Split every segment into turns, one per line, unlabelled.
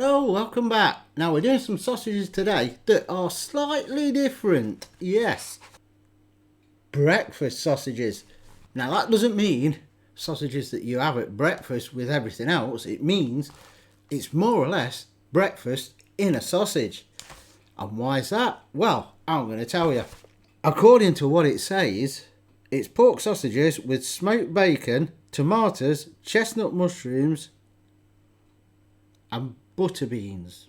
Oh, welcome back. Now we're doing some sausages today that are slightly different. Yes, breakfast sausages. Now that doesn't mean sausages that you have at breakfast with everything else. It means it's more or less breakfast in a sausage. And why is that? Well, I'm going to tell you. According to what it says, it's pork sausages with smoked bacon, tomatoes, chestnut mushrooms, and butter beans.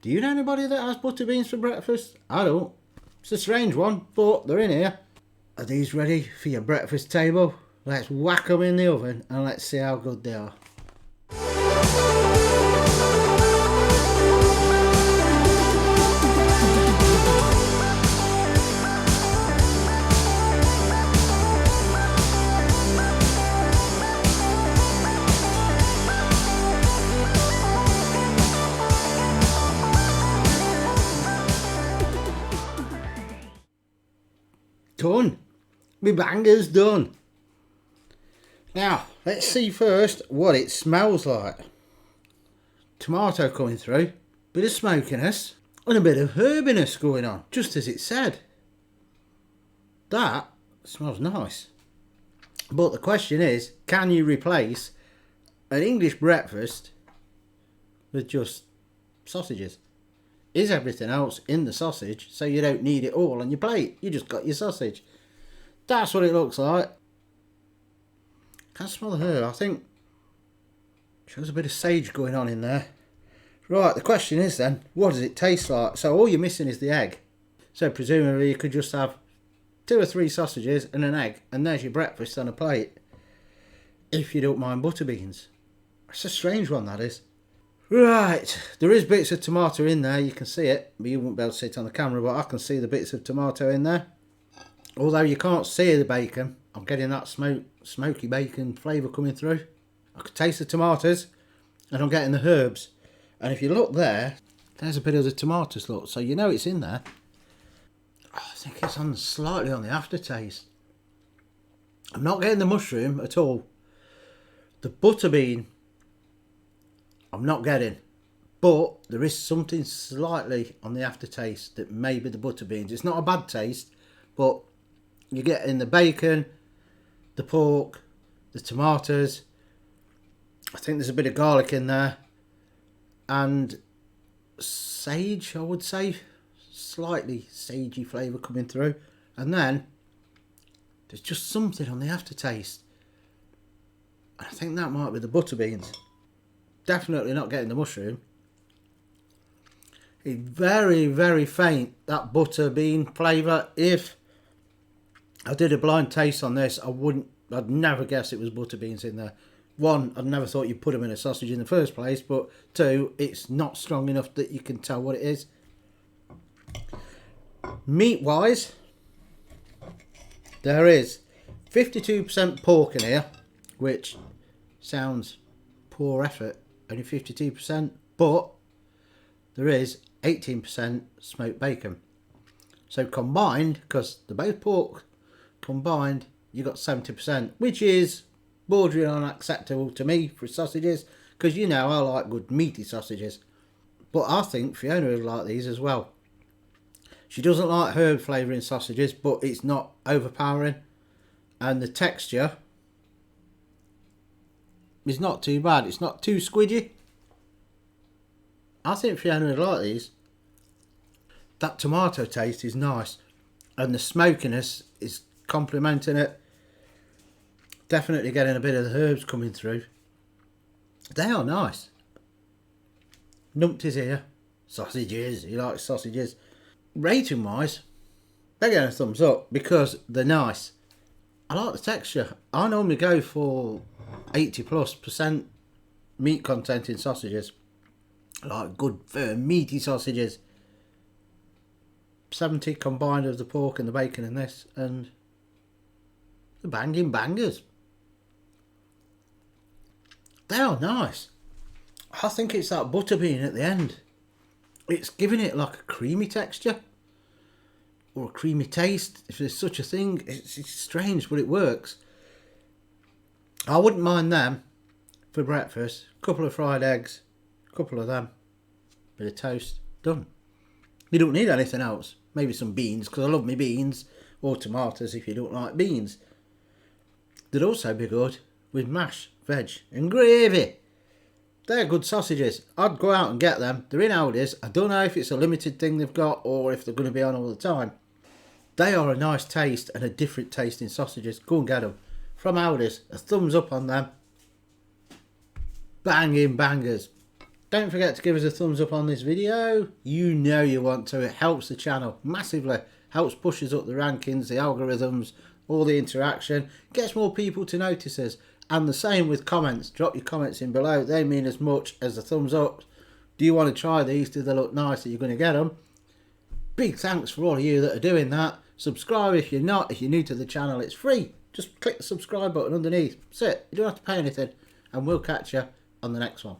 Do you know anybody that has butter beans for breakfast? I don't. It's a strange one, but they're in here. Are these ready for your breakfast table? Let's whack them in the oven and let's see how good they are. Done. My banger's done. Now, let's see first what it smells like. Tomato coming through, bit of smokiness, and a bit of herbiness going on, just as it said. That smells nice. But the question is, can you replace an English breakfast with just sausages? Is everything else in the sausage so you don't need it all on your plate? You just got your sausage. That's what it looks like. Can't smell the herb. I think there's a bit of sage going on in there. Right, the question is then, what does it taste like? So all you're missing is the egg. So presumably you could just have 2 or 3 sausages and an egg, and there's your breakfast on a plate. If you don't mind butter beans. It's a strange one, that is. Right, there is bits of tomato in there, you can see it, but you won't be able to see it on the camera, but I can see the bits of tomato in there. Although you can't see the bacon, I'm getting that smoky bacon flavour coming through. I can taste the tomatoes, and I'm getting the herbs. And if you look there, there's a bit of the tomatoes, look, so you know it's in there. I think it's slightly on the aftertaste. I'm not getting the mushroom at all. The butter bean, I'm not getting, but there is something slightly on the aftertaste that may be the butter beans. It's not a bad taste, but you get in the bacon, the pork, the tomatoes. I think there's a bit of garlic in there, and sage, I would say, slightly sagey flavour coming through, and then there's just something on the aftertaste. I think that might be the butter beans. Definitely not getting the mushroom. It's very, very faint, that butter bean flavour. If I did a blind taste on this, I'd never guess it was butter beans in there. 1, I'd never thought you'd put them in a sausage in the first place, but 2, it's not strong enough that you can tell what it is. Meat wise, there is 52% pork in here, which sounds poor effort. Only 52%, but there is 18% smoked bacon. So combined, because they're both pork, combined, you got 70%, which is bordering on acceptable to me for sausages, because you know I like good meaty sausages. But I think Fiona would like these as well. She doesn't like herb flavour in sausages, but it's not overpowering, and the texture is not too bad. It's not too squidgy. I think Fiona would like these. That tomato taste is nice, and the smokiness is complementing it. Definitely getting a bit of the herbs coming through. They are nice. Numpty's here. Sausages. He likes sausages. Rating wise, they're getting a thumbs up because they're nice. I like the texture. I normally go for 80+% meat content in sausages. I like good, firm, meaty sausages. 70 combined of the pork and the bacon in this, and the banging bangers. They are nice. I think it's that butter bean at the end. It's giving it like a creamy texture, or a creamy taste, if there's such a thing. It's strange, but it works. I wouldn't mind them for breakfast. A couple of fried eggs, a couple of them. bit of toast, done. You don't need anything else. Maybe some beans, because I love my beans, or tomatoes if you don't like beans. They'd also be good with mash, veg and gravy. They're good sausages. I'd go out and get them. They're in Aldi's. I don't know if it's a limited thing they've got or if they're going to be on all the time. They are a nice taste and a different tasting sausages. Go and get them. From Aldi's. A thumbs up on them. Banging bangers. Don't forget to give us a thumbs up on this video. You know you want to. It helps the channel massively. Helps push us up the rankings, the algorithms, all the interaction. Gets more people to notice us. And the same with comments. Drop your comments in below. They mean as much as the thumbs up. Do you want to try these? Do they look nice? Are you going to get them? Big thanks for all of you that are doing that. Subscribe if you're not. If you're new to the channel, it's free. Just click the subscribe button underneath. That's it. You don't have to pay anything. And we'll catch you on the next one.